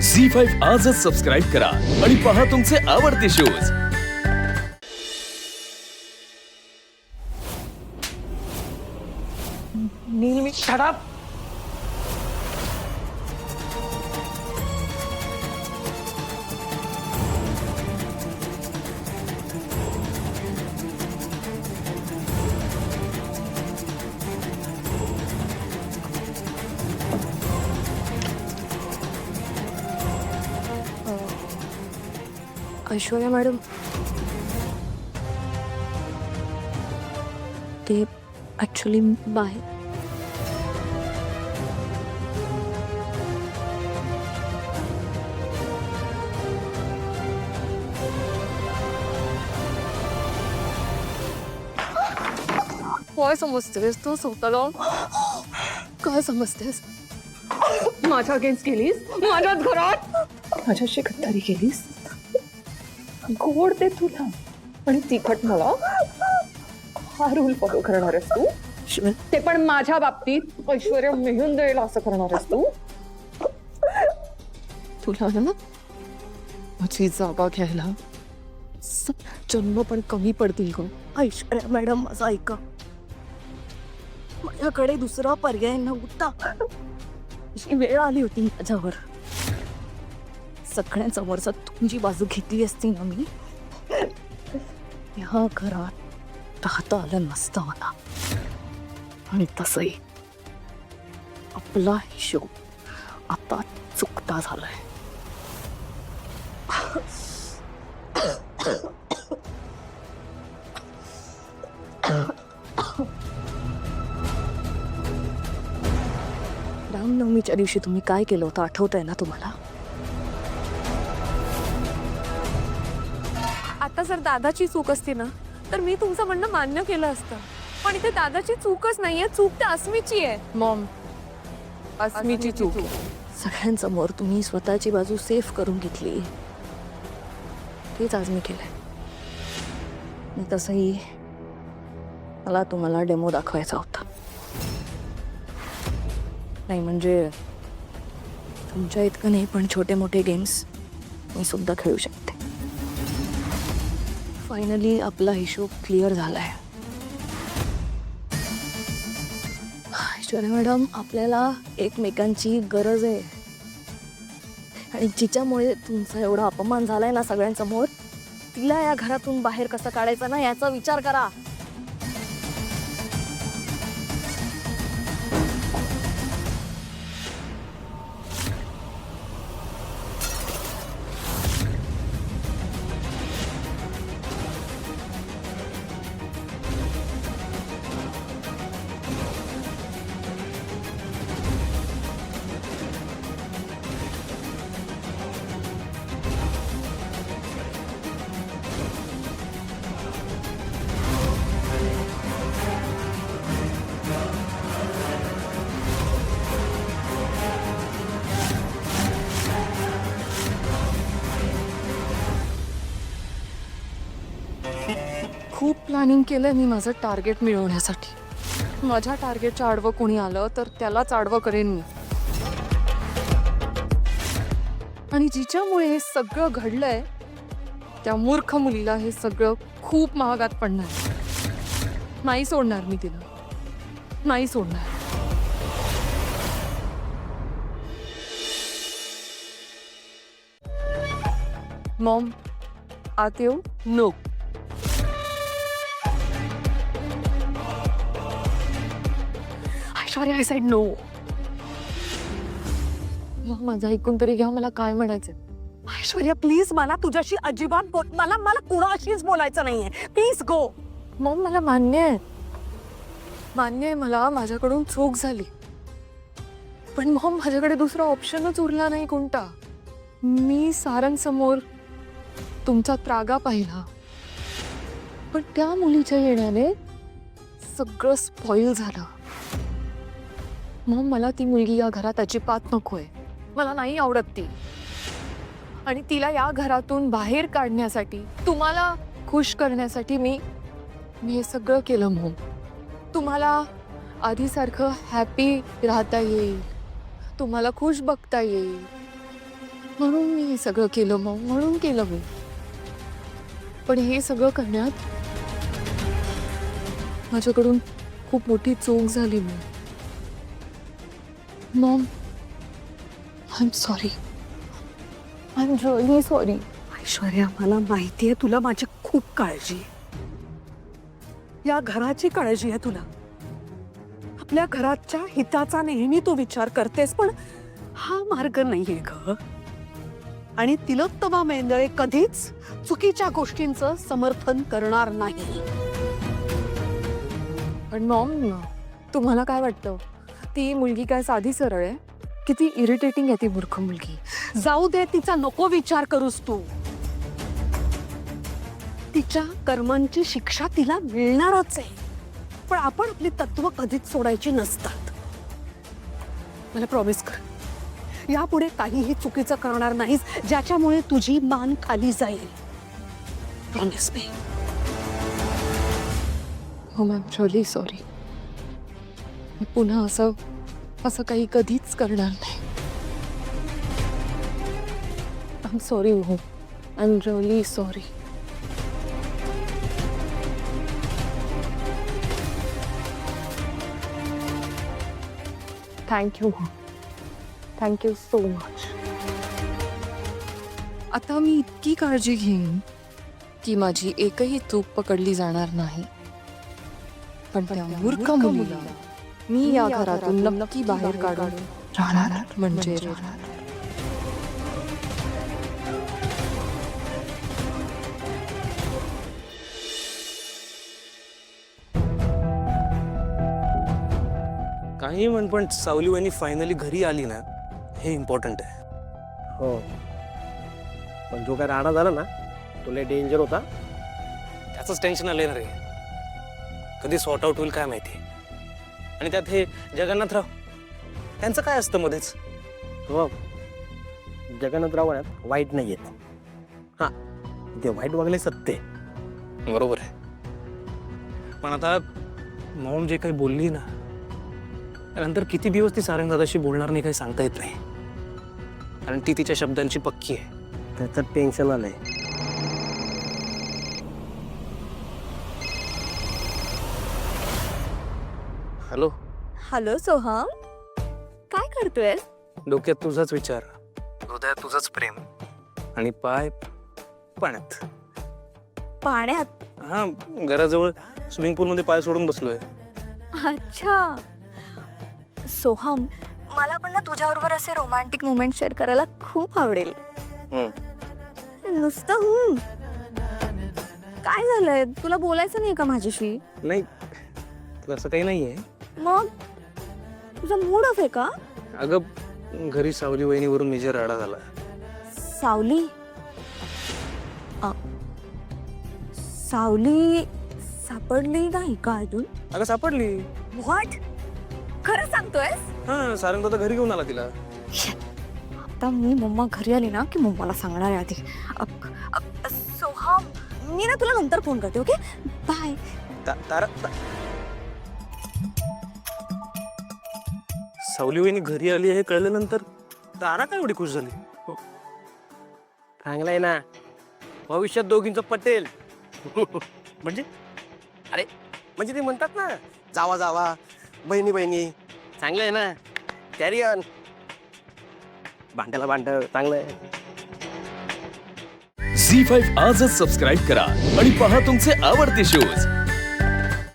झी5 आजच सबस्क्राईब करा आणि पहा तुमचे आवडते शोज। नील, shut up. ऐश्वर्या मॅडम, ते ॲक्च्युली बाहेर काय समजतेस तू स्वतःला? काय समजतेस? माझ्या अगेन्स्ट केलीस, माझ्याच घरात माझ्याशी गद्दारी केलीस, गोड ते तुला आणि तिखट मला। हा रूल फॉलो करणार आहेस तू? ते पण माझ्या बाबतीत ऐश्वर्या मिळून देईल असं करणार आहेस तू? तुला ना माझी जागा घ्यायला जन्म पण कमी पडतील ग। ऐश्वर्या मॅडम, माझं ऐका, माझ्याकडे दुसरा पर्याय नव्हता। अशी वेळ आली होती माझ्यावर, सगळ्यांसमोरचा तुमची बाजू घेतली असती ना मी, ह्या घरात राहता आलं नसतं मला। आणि तसंही आपला हिशोब आता चुकता झालाय। रामनवमीच्या दिवशी तुम्ही काय केलं होतं आठवतंय ना तुम्हाला? आता जर दादाची चूक असती ना तर मी तुमचं म्हणणं मान्य केलं असतं, पण इथे दादाची चूकच नाहीये, चूक तर अस्मीची आहे। मॉम, अस्मीची चूक। सगळ्यांसमोर तुम्ही स्वतःची बाजू सेफ करून घेतली, तेच आज मी केलंय। आणि तसंही मला तुम्हाला डेमो दाखवायचा होता, नाही म्हणजे तुमच्या इतकं नाही पण छोटे मोठे गेम्स मी सुद्धा खेळू शकते। फायनली आपला हिशोब क्लिअर झालाय। ऐश्वर्या मॅडम, आपल्याला एकमेकांची गरज आहे, आणि जिच्यामुळे तुमचा एवढा अपमान झालाय ना सगळ्यांसमोर, तिला या घरातून बाहेर कसं काढायचं ना याचा विचार करा। खूप प्लॅनिंग केलंय मी माझं टार्गेट मिळवण्यासाठी। माझ्या टार्गेटच्या आडवं कोणी आलं तर त्यालाच आडवं करेन मी, आणि जिच्यामुळे हे सगळं घडलंय त्या मूर्ख मुलीला हे सगळं खूप महागात पडणार। नाही सोडणार मी तिला, नाही सोडणार। मॉम, आत येऊ? No. Aishwarya, I said no. माझं ऐकून तरी घ्या, मला काय म्हणायचं। ऐश्वर्या प्लीज, मला तुझ्याशी अजिबात मला कुणाशीच बोलायचं नाहीये, प्लीज गो। मॉम, मला मान्य आहे मला माझ्याकडून चूक झाली, पण मॉम माझ्याकडे दुसरा ऑप्शनच उरला नाही कोणता। मी सारांसमोर तुमचा त्रागा पाहिला, पण त्या मुलीच्या येण्याने सगळं स्पॉइल झालं। मॉम, मला ती मुलगी या घरात अजिबात नकोय, मला नाही आवडत ती, आणि तिला या घरातून बाहेर काढण्यासाठी, तुम्हाला खुश करण्यासाठी मी हे सगळं केलं। मॉम, तुम्हाला आधीसारखं हॅपी राहता येईल, तुम्हाला खुश बघता येईल, म्हणून मी हे सगळं केलं मग, म्हणून केलं मी. पण हे सगळं करण्यात माझ्याकडून खूप मोठी चूक झाली Maugham. I am sorry. I am really sorry. Aishwarya, मला माहितीये तुला माझी खूप काळजी आहे. या घराची काळजी आहे तुला. आपल्या घराच्या हिताचा नेहमी तू विचार करतेस, पण हा मार्ग नाहीये ग. आणि तिलोत्तमा मेंदळे कधीच चुकीच्या गोष्टींचं समर्थन करणार नाही. पण मॉम, तुम्हाला काय वाटतं, ती मुलगी काय साधी सरळ आहे? किती इरिटेटिंग आहे ती मूर्ख मुलगी. जाऊ दे, तिचा नको विचार करूस तू. तिच्या कर्मांची शिक्षा तिला मिळणारच आहे. पण आपण आपली तत्व कधीच सोडायची नसतात. मला प्रॉमिस कर, यापुढे काहीही चुकीचं करणार नाहीस ज्याच्यामुळे तुझी मान खाली जाईल. Promise me. हो मॅम, रिअली सॉरी. मी पुन्हा असं काही कधीच करणार नाही. आय एम सॉरी हो. I am really sorry. Thank you. Thank you so much. आता मी इतकी काळजी घेईन की माझी एकही चूक पकडली जाणार नाही. पण त्या मूर्ख मुलीला मी या घरातून नक्की बाहेर काढून राहणार म्हणजे राहणार. काही म्हण, पण सावली वहिनी फायनली घरी आली ना, हे इम्पॉर्टंट आहे. हो, पण जो काय राडा झाला ना, तो लय डेंजर होता. त्याचंच टेन्शन आलंय ना रे. कधी सॉर्ट आउट होईल काय माहिती. आणि त्यात हे जगन्नाथराव, त्यांचं काय असतं मध्येच. हो, जगन्नाथराव वाईट नाही आहेत. हा, ते वाईट वागले सत्य. बरोबर आहे. पण आता मॉम जे काही बोलली ना, त्यानंतर किती दिवस ती सारंगदादाशी बोलणार नाही काही सांगता येत नाही. कारण ती तिच्या शब्दांची पक्की आहे. त्याचं टेन्शन आलंय. हॅलो. हॅलो सोहम, काय करतोय? डोक्यात तुझाच विचार, हृदयात तुझंच प्रेम, आणि पाय पाण्यात. पाण्यात? हा, घराजवळ स्विमिंग पूल मध्ये पाय सोडून बसलोय. अच्छा सोहम, मला पण ना तुझ्याबरोबर असे रोमॅन्टिक मुमेंट शेअर करायला खूप आवडेल. नुसतं काय झालंय, तुला बोलायचं नाही का माझ्याशी? नाही, असं काही नाहीये. मग तुझा मूड ऑफ आहे का? अगं, घरी सावली वहिनीवरून मेजर राडा झाला. सावली? सावली सापडली नाही का अजून? अगं सापडली. व्हॉट? खरं सांगतोय? हा, सारंगदादा घरी घेऊन आला तिला. आता मी मम्मा घरी आली ना की मम्माला सांगणार आहे आधी. सोहम, मी ना तुला नंतर फोन करते. Okay, bye. सावली वहिनी घरी आली हे कळल्यानंतर तारा काय एवढी खुश झाली? चांगलाय ना, भविष्यात दोघींचं पटेल. म्हणजे अरे, म्हणजे ते म्हणतात ना, जावा जावा बहिणी बहिणी. चांगलं आहे ना, कॅरी ऑन. भांड्याला भांड चांगलं आहे. झी5 आजच सबस्क्राईब करा आणि पहा तुमचे आवडते शोज